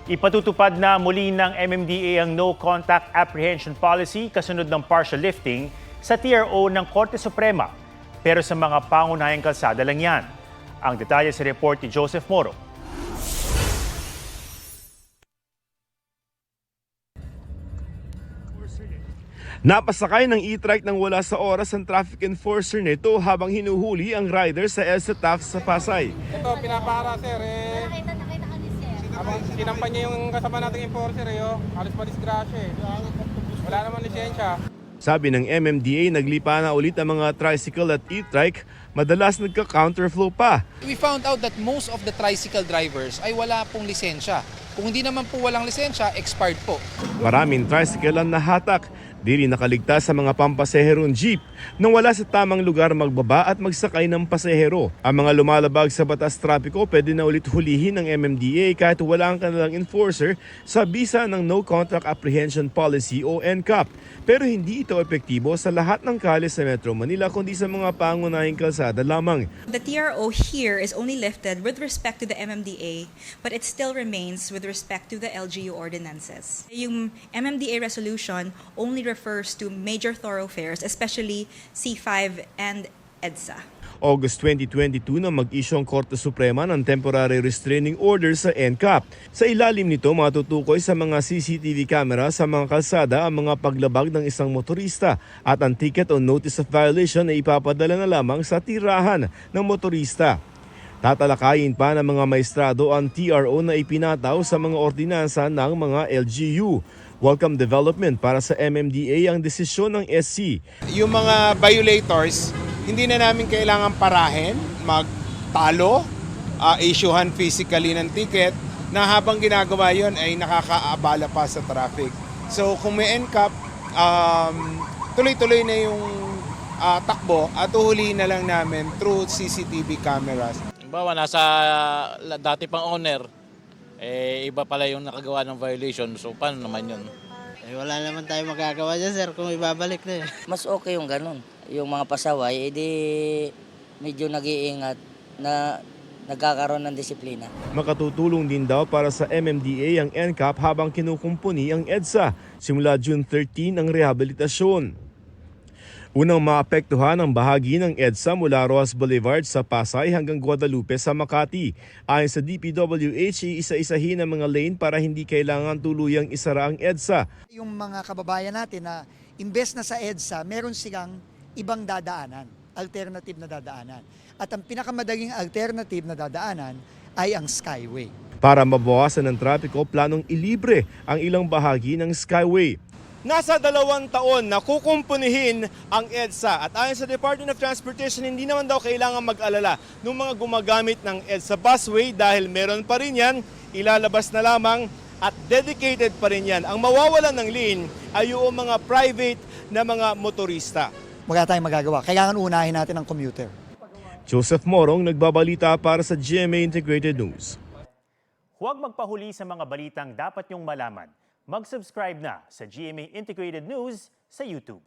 Ipatutupad na muli ng MMDA ang no contact apprehension policy kasunod ng partial lifting sa TRO ng Korte Suprema. Pero sa mga pangunahing kalsada lang yan. Ang detalye sa report ni Joseph Moro. Napasakay ng e-trike nang wala sa oras ang traffic enforcer nito habang hinuhuli ang rider sa EDSA Taft sa Pasay. Ito, pinapara sir Nakita ka ni sir. Habang sinampan niya yung kasama nating enforcer halos madisgrasya Wala naman lisensya. Sabi ng MMDA, naglipa na ulit ang mga tricycle at e-trike, madalas nagka-counterflow pa. We found out that most of the tricycle drivers ay wala pong lisensya. Kung hindi naman po walang lisensya, expired po. Maraming tricycle ang nahatak. Di rin nakaligtas sa mga pampaseherong jeep nang wala sa tamang lugar magbaba at magsakay ng pasahero. Ang mga lumalabag sa batas trapiko pwede na ulit hulihin ng MMDA kahit wala ang kanilang enforcer sa bisa ng No Contact Apprehension Policy o NCAP. Pero hindi ito epektibo sa lahat ng kalye sa Metro Manila kundi sa mga pangunahing kalsada lamang. The TRO here is only lifted with respect to the MMDA, but it still remains with respect to the LGU ordinances. Yung MMDA resolution only refers to major thoroughfares, especially C5 and EDSA. August 2022 na mag-issue ang Korte Suprema ng temporary restraining order sa NCAP. Sa ilalim nito, matutukoy sa mga CCTV camera sa mga kalsada ang mga paglabag ng isang motorista at ang ticket o notice of violation ay ipapadala na lamang sa tirahan ng motorista. Tatalakayin pa ng mga maestrado ang TRO na ipinataw sa mga ordinansa ng mga LGU. Welcome development para sa MMDA ang desisyon ng SC. Yung mga violators, hindi na namin kailangan parahin, magtalo, issuehan physically ng ticket na habang ginagawa yon ay nakakaabala pa sa traffic. So kung may NCAP, tuloy-tuloy na yung takbo at uhulihin na lang namin through CCTV cameras. Bawa nasa dati pang owner, iba pala yung nakagawa ng violation. So paano naman yun? Wala naman tayo magagawa dyan, sir, kung ibabalik na Mas okay yung ganun. Yung mga pasaway, edi medyo nag-iingat na nagkakaroon ng disiplina. Makatutulong din daw para sa MMDA ang NCAP habang kinukumpuni ang EDSA. Simula June 13 ang rehabilitasyon. Unang maapektuhan ang bahagi ng EDSA mula Rojas Boulevard sa Pasay hanggang Guadalupe sa Makati. Ayon sa DPWH, isa-isahin ang mga lane para hindi kailangan tuluyang isara ang EDSA. Yung mga kababayan natin na imbes na sa EDSA, meron silang ibang dadaanan, alternative na dadaanan. At ang pinakamadaling alternative na dadaanan ay ang Skyway. Para mabawasan ng trapiko, planong ilibre ang ilang bahagi ng Skyway. Nasa 2 taon na kukumpunihin ang EDSA at ayon sa Department of Transportation, hindi naman daw kailangan mag-alala ng mga gumagamit ng EDSA busway dahil meron pa rin yan, ilalabas na lamang at dedicated pa rin yan. Ang mawawalan ng lane ay yung mga private na mga motorista. Wala tayong magagawa. Kailangan unahin natin ang commuter. Joseph Morong, nagbabalita para sa GMA Integrated News. Huwag magpahuli sa mga balitang dapat niyong malaman. Mag-subscribe na sa GMA Integrated News sa YouTube.